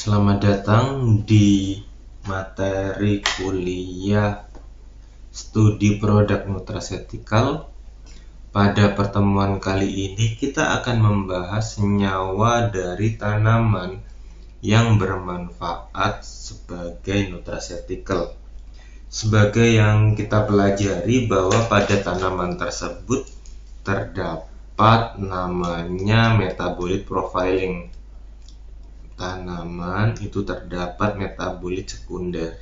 Selamat datang di materi kuliah studi produk nutraceutical. Pada pertemuan kali ini kita akan membahas senyawa dari tanaman yang bermanfaat sebagai nutraceutical. Sebagai yang kita pelajari bahwa pada tanaman tersebut terdapat namanya metabolit profiling. Tanaman itu terdapat metabolit sekunder.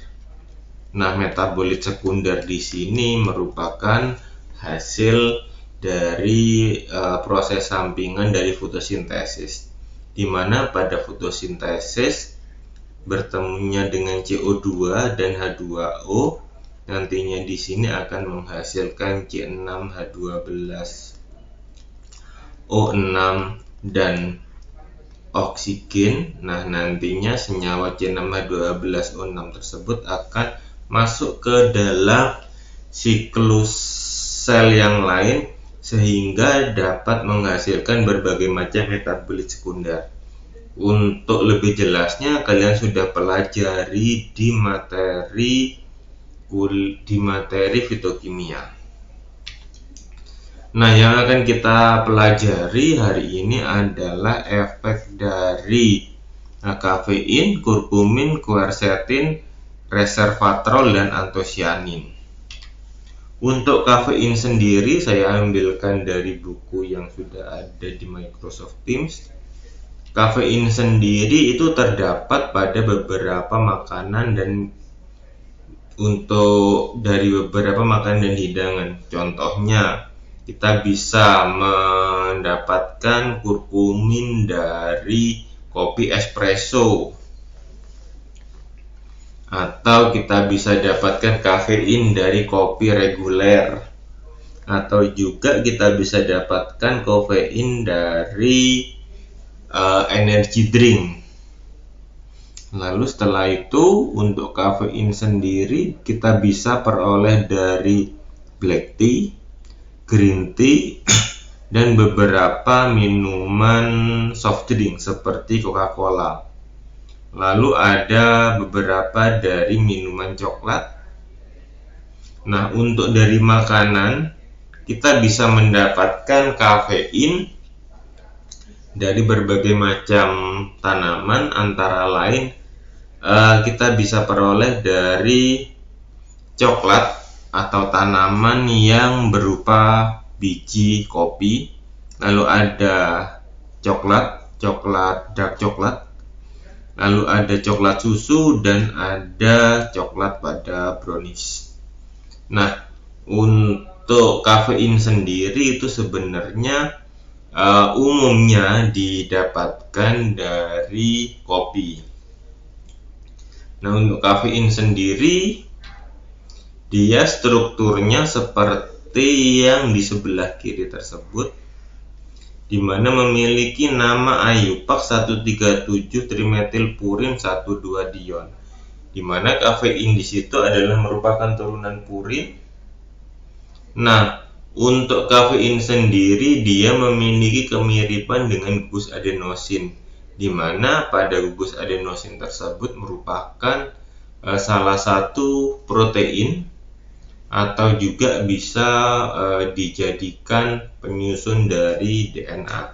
Nah, metabolit sekunder di sini merupakan hasil dari proses sampingan dari fotosintesis, di mana pada fotosintesis bertemunya dengan CO2 dan H2O, nantinya di sini akan menghasilkan C6H12O6 dan oksigen. Nah, nantinya senyawa C6H12O6 tersebut akan masuk ke dalam siklus sel yang lain sehingga dapat menghasilkan berbagai macam metabolit sekunder. Untuk lebih jelasnya kalian sudah pelajari di materi fitokimia. Nah, yang akan kita pelajari hari ini adalah efek dari kafein, kurkumin, quercetin, resveratrol, dan antosianin. Untuk kafein sendiri saya ambilkan dari buku yang sudah ada di Microsoft Teams. Kafein sendiri itu terdapat pada beberapa makanan dan hidangan. Contohnya, kita bisa mendapatkan kurkumin dari kopi espresso, atau kita bisa dapatkan kafein dari kopi reguler, atau juga kita bisa dapatkan kafein dari energy drink. Lalu setelah itu untuk kafein sendiri kita bisa peroleh dari black tea, green tea, dan beberapa minuman soft drink seperti Coca-Cola. Lalu ada beberapa dari minuman coklat. Nah, untuk dari makanan kita bisa mendapatkan kafein dari berbagai macam tanaman, antara lain kita bisa peroleh dari coklat atau tanaman yang berupa biji kopi. Lalu ada dark coklat, lalu ada coklat susu, dan ada coklat pada brownies. Nah, untuk kafein sendiri itu sebenarnya umumnya didapatkan dari kopi. Nah, untuk kafein sendiri dia strukturnya seperti yang di sebelah kiri tersebut, di mana memiliki nama IUPAC 137-trimetilpurin 1,2-dion, di mana kafein di situ adalah merupakan turunan purin. Nah, untuk kafein sendiri dia memiliki kemiripan dengan gugus adenosin, di mana pada gugus adenosin tersebut merupakan salah satu protein atau juga bisa dijadikan penyusun dari DNA.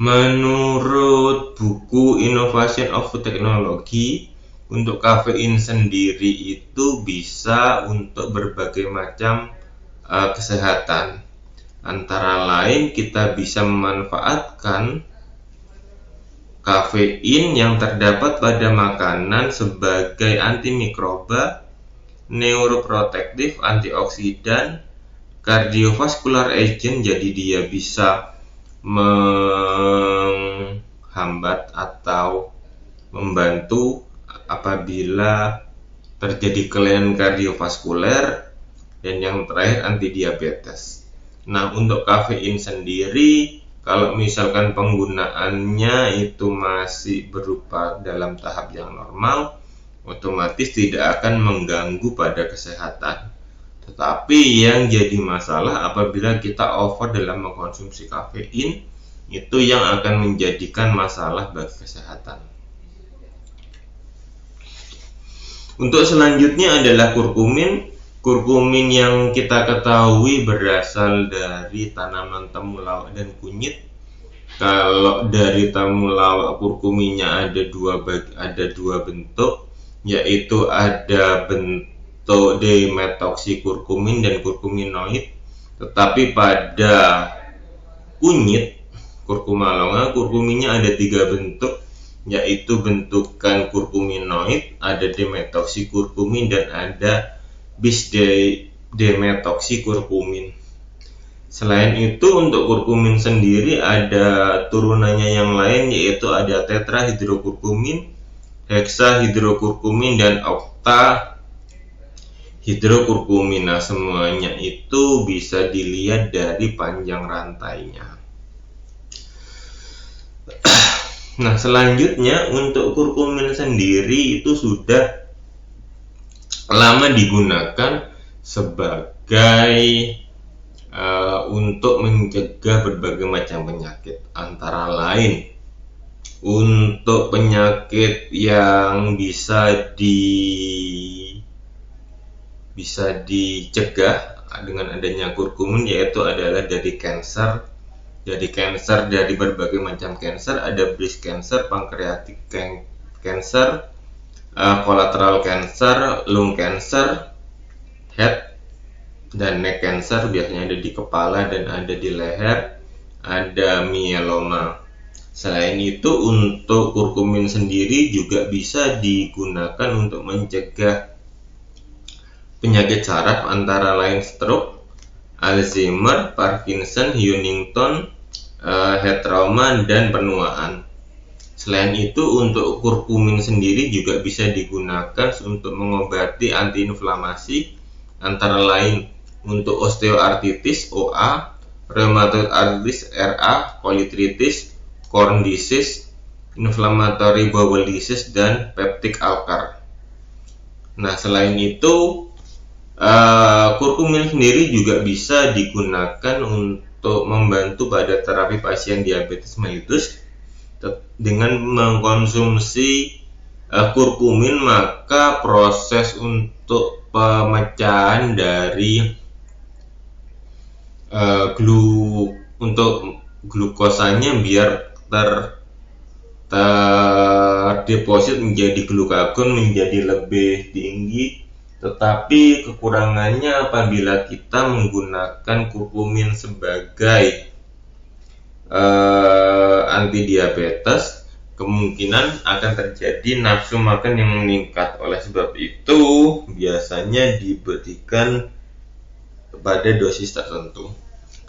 Menurut buku Innovation of Food Technology, untuk kafein sendiri itu bisa untuk berbagai macam kesehatan. Antara lain kita bisa memanfaatkan kafein yang terdapat pada makanan sebagai antimikroba, neuroprotektif, antioksidan, kardiovaskular agent. Jadi dia bisa menghambat atau membantu apabila terjadi kelainan kardiovaskuler, dan yang terakhir antidiabetes. Nah, untuk kafein sendiri kalau misalkan penggunaannya itu masih berupa dalam tahap yang normal, otomatis tidak akan mengganggu pada kesehatan. Tetapi yang jadi masalah apabila kita over dalam mengkonsumsi kafein, itu yang akan menjadikan masalah bagi kesehatan. Untuk selanjutnya adalah kurkumin. Kurkumin yang kita ketahui berasal dari tanaman temulawak dan kunyit. Kalau dari temulawak, kurkuminnya ada dua bentuk, yaitu ada bentuk dimetoksikurkumin dan kurkuminoid. Tetapi pada kunyit kurkuma longa, kurkuminnya ada 3 bentuk, yaitu bentukan kurkuminoid, ada dimetoksikurkumin, dan ada bis-dimetoksikurkumin. Selain itu, untuk kurkumin sendiri ada turunannya yang lain, yaitu ada tetrahidrokurkumin, heksahidrokurkumin, dan oktahidrokurkumin. Nah, semuanya itu bisa dilihat dari panjang rantainya. Nah, selanjutnya untuk kurkumin sendiri itu sudah lama digunakan sebagai untuk mencegah berbagai macam penyakit, antara lain untuk penyakit yang bisa dicegah dengan adanya kurkumin, yaitu adalah dari kanker. Dari berbagai macam kanker, ada breast cancer, pancreatic cancer, colorectal cancer, lung cancer, head dan neck cancer, biasanya ada di kepala dan ada di leher, ada myeloma. Selain itu, untuk kurkumin sendiri juga bisa digunakan untuk mencegah penyakit saraf, antara lain stroke, Alzheimer, Parkinson, Huntington, head trauma, dan penuaan. Selain itu, untuk kurkumin sendiri juga bisa digunakan untuk mengobati antiinflamasi, antara lain untuk osteoartritis (OA), rheumatoid arthritis (RA), colitis, Crohn's disease, inflammatory bowel disease, dan peptic ulcer. Nah, selain itu, kurkumin sendiri juga bisa digunakan untuk membantu pada terapi pasien diabetes mellitus. Dengan mengkonsumsi kurkumin, maka proses untuk pemecahan dari glukosanya biar terdeposit menjadi glukagon menjadi lebih tinggi. Tetapi kekurangannya apabila kita menggunakan kurkumin sebagai antidiabetes, kemungkinan akan terjadi nafsu makan yang meningkat. Oleh sebab itu, biasanya diberikan pada dosis tertentu.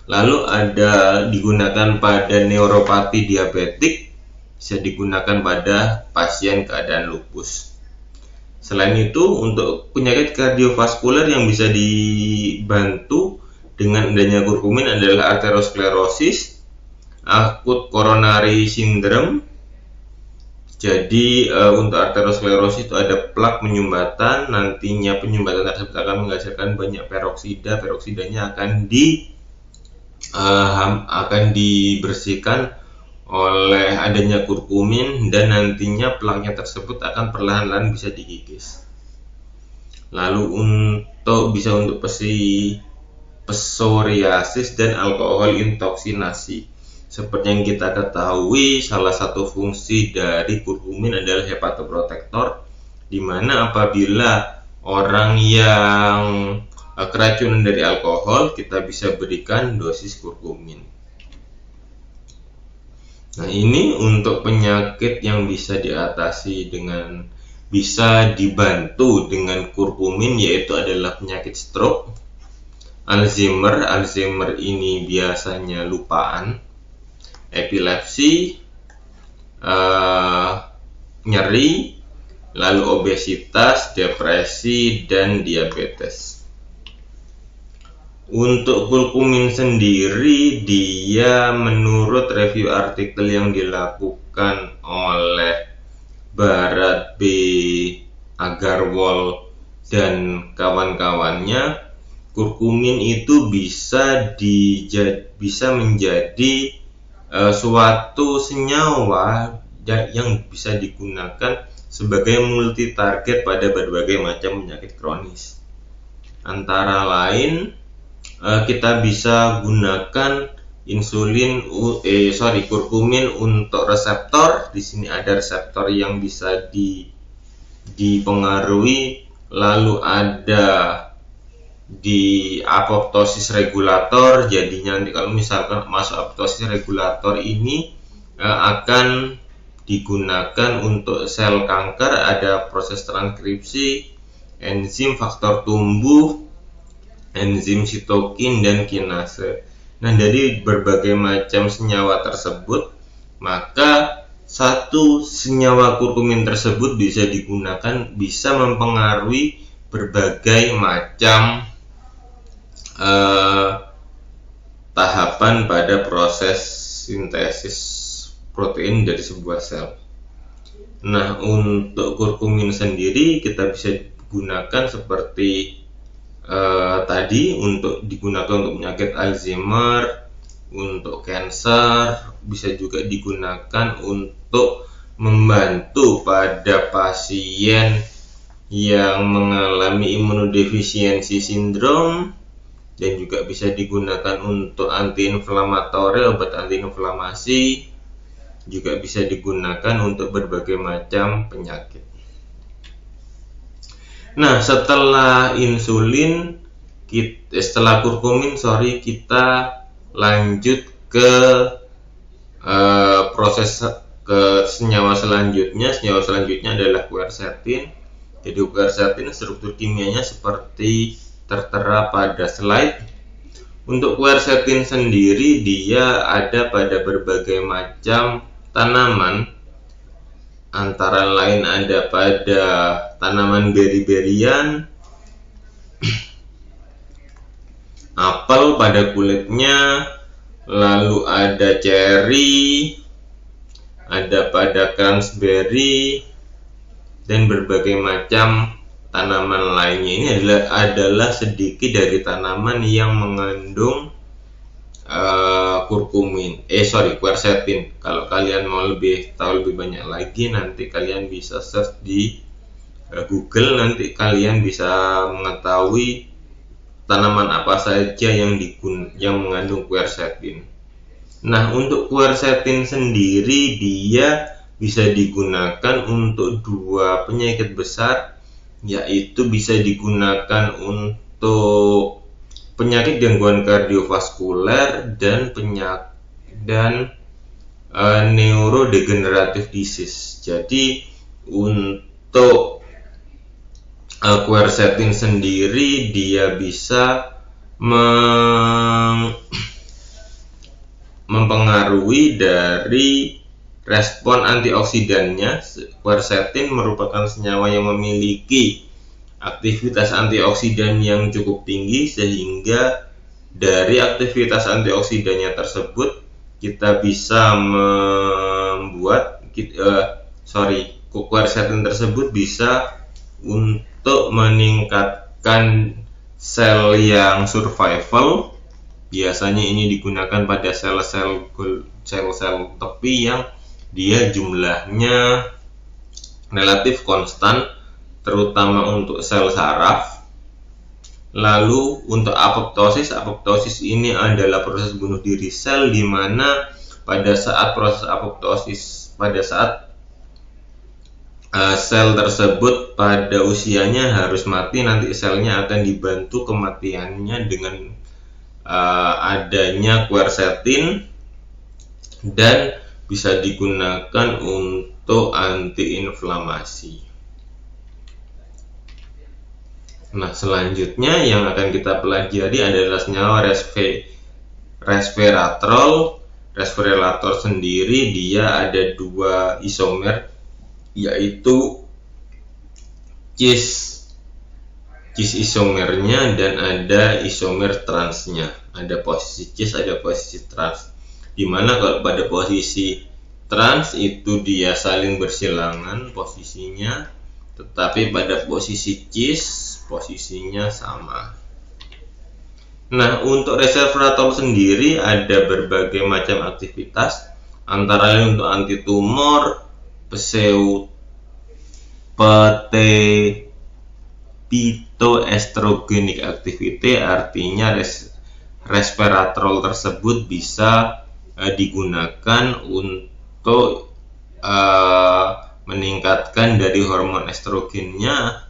Lalu ada digunakan pada neuropati diabetik, bisa digunakan pada pasien keadaan lupus. Selain itu, untuk penyakit kardiovaskuler yang bisa dibantu dengan adanya kurkumin adalah arteriosklerosis, akut coronary syndrome. Jadi untuk arteriosklerosis itu ada plak penyumbatan, nantinya penyumbatan tersebut akan menghasilkan banyak peroksida. Peroksidanya akan dibersihkan oleh adanya kurkumin, dan nantinya plaknya tersebut akan perlahan-lahan bisa dikikis. Lalu untuk psoriasis dan alkohol intoksinasi, seperti yang kita ketahui, salah satu fungsi dari kurkumin adalah hepatoprotektor, di mana apabila orang yang keracunan dari alkohol, kita bisa berikan dosis kurkumin. Nah, ini untuk penyakit yang bisa dibantu dengan kurkumin, yaitu adalah penyakit stroke, Alzheimer ini biasanya lupaan, epilepsi, nyeri, lalu obesitas, depresi, dan diabetes. Untuk kurkumin sendiri, dia menurut review artikel yang dilakukan oleh Bharat B. Agarwal dan kawan-kawannya, kurkumin itu bisa menjadi suatu senyawa yang bisa digunakan sebagai multi target pada berbagai macam penyakit kronis. Antara lain kita bisa gunakan kurkumin untuk reseptor. Di sini ada reseptor yang bisa dipengaruhi, lalu ada di apoptosis regulator. Jadinya nanti kalau misalkan masuk apoptosis regulator ini akan digunakan untuk sel kanker, ada proses transkripsi, enzim faktor tumbuh, enzim sitokin dan kinase. Nah, dari berbagai macam senyawa tersebut, maka satu senyawa kurkumin tersebut bisa digunakan, bisa mempengaruhi berbagai macam tahapan pada proses sintesis protein dari sebuah sel. Nah, untuk kurkumin sendiri kita bisa gunakan seperti tadi, untuk digunakan untuk penyakit Alzheimer, untuk cancer, bisa juga digunakan untuk membantu pada pasien yang mengalami imunodefisiensi sindrom, dan juga bisa digunakan untuk antiinflamatori, obat antiinflamasi, juga bisa digunakan untuk berbagai macam penyakit. Nah, setelah kurkumin, kita lanjut ke proses ke senyawa selanjutnya. Senyawa selanjutnya adalah quercetin. Jadi quercetin struktur kimianya seperti tertera pada slide. Untuk quercetin sendiri, dia ada pada berbagai macam tanaman, antara lain ada pada tanaman beri-berian, apel pada kulitnya, lalu ada ceri, ada pada cranberry, dan berbagai macam tanaman lainnya. Ini adalah sedikit dari tanaman yang mengandung quercetin. Kalau kalian mau tahu lebih banyak lagi, nanti kalian bisa search di Google, nanti kalian bisa mengetahui tanaman apa saja yang mengandung quercetin. Nah, untuk quercetin sendiri, dia bisa digunakan untuk dua penyakit besar, yaitu bisa digunakan untuk penyakit gangguan kardiovaskuler dan neurodegenerative disease. Jadi untuk quercetin sendiri, dia bisa mempengaruhi dari respon antioksidannya. Quercetin merupakan senyawa yang memiliki aktivitas antioksidan yang cukup tinggi, sehingga dari aktivitas antioksidannya tersebut kita bisa quercetin tersebut bisa untuk meningkatkan sel yang survival. Biasanya ini digunakan pada sel-sel tepi yang dia jumlahnya relatif konstan, terutama untuk sel saraf. Lalu untuk apoptosis ini adalah proses bunuh diri sel, di mana pada saat proses apoptosis, sel tersebut pada usianya harus mati, nanti selnya akan dibantu kematiannya dengan adanya quercetin, dan bisa digunakan untuk antiinflamasi. Nah, selanjutnya yang akan kita pelajari adalah senyawa resveratrol. Resveratrol sendiri dia ada dua isomer, yaitu cis isomernya dan ada isomer transnya. Ada posisi cis, ada posisi trans. Dimana kalau pada posisi trans itu dia saling bersilangan posisinya, tetapi pada posisi cis posisinya sama. Nah, untuk resveratrol sendiri ada berbagai macam aktivitas, antara lain untuk anti tumor, phytoestrogenik activity, artinya resveratrol tersebut bisa digunakan untuk meningkatkan dari hormon estrogennya.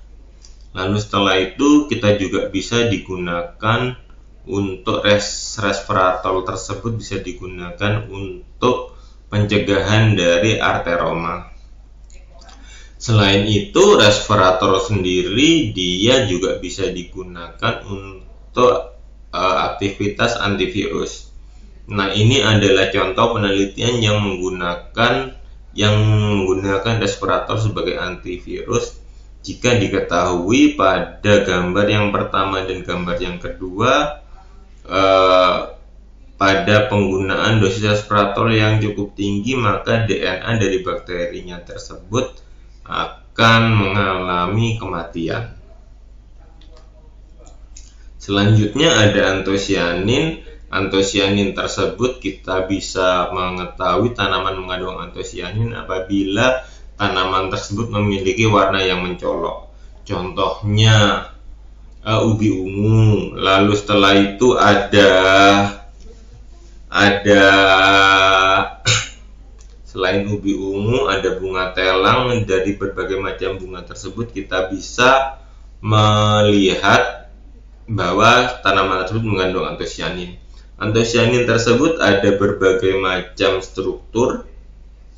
Lalu setelah itu kita juga bisa digunakan untuk resveratrol tersebut bisa digunakan untuk pencegahan dari arteroma. Selain itu, resveratrol sendiri dia juga bisa digunakan untuk aktivitas antivirus. Nah, ini adalah contoh penelitian yang menggunakan resveratrol sebagai antivirus. Jika diketahui pada gambar yang pertama dan gambar yang kedua, pada penggunaan dosis resveratrol yang cukup tinggi, maka DNA dari bakterinya tersebut akan mengalami kematian. Selanjutnya ada antosianin. Antosianin tersebut kita bisa mengetahui tanaman mengandung antosianin apabila tanaman tersebut memiliki warna yang mencolok. Contohnya ubi ungu. Lalu setelah itu ada selain ubi ungu ada bunga telang. Dari berbagai macam bunga tersebut kita bisa melihat bahwa tanaman tersebut mengandung antosianin. Antosianin tersebut ada berbagai macam struktur,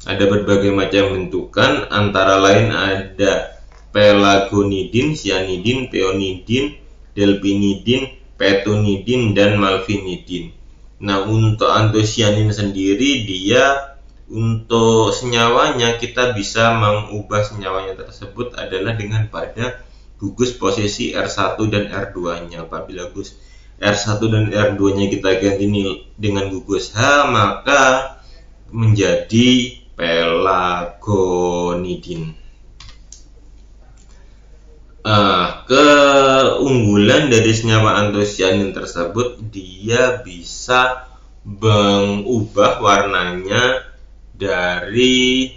ada berbagai macam bentukan, antara lain ada pelargonidin, cyanidin, peonidin, delphinidin, petunidin, dan malvinidin. Nah, untuk antosianin sendiri dia untuk senyawanya kita bisa mengubah senyawanya tersebut adalah dengan pada gugus posisi R1 dan R2-nya. Apabila gugus R1 dan R2-nya kita ganti dengan gugus H, maka menjadi pelargonidin. Keunggulan dari senyawa antosianin tersebut, dia bisa mengubah warnanya dari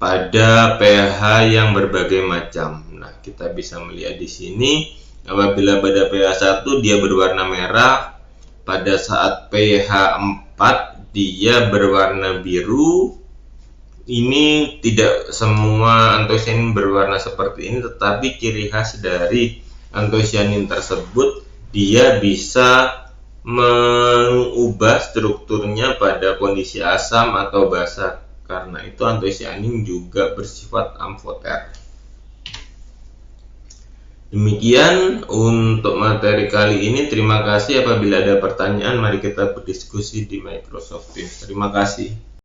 pada pH yang berbagai macam. Nah, kita bisa melihat di sini apabila pada pH 1 dia berwarna merah, pada saat pH 4 dia berwarna biru. Ini tidak semua antosianin berwarna seperti ini, tetapi ciri khas dari antosianin tersebut dia bisa mengubah strukturnya pada kondisi asam atau basa. Karena itu antosianin juga bersifat amfoter. Demikian untuk materi kali ini. Terima kasih. Apabila ada pertanyaan, mari kita berdiskusi di Microsoft Teams. Terima kasih.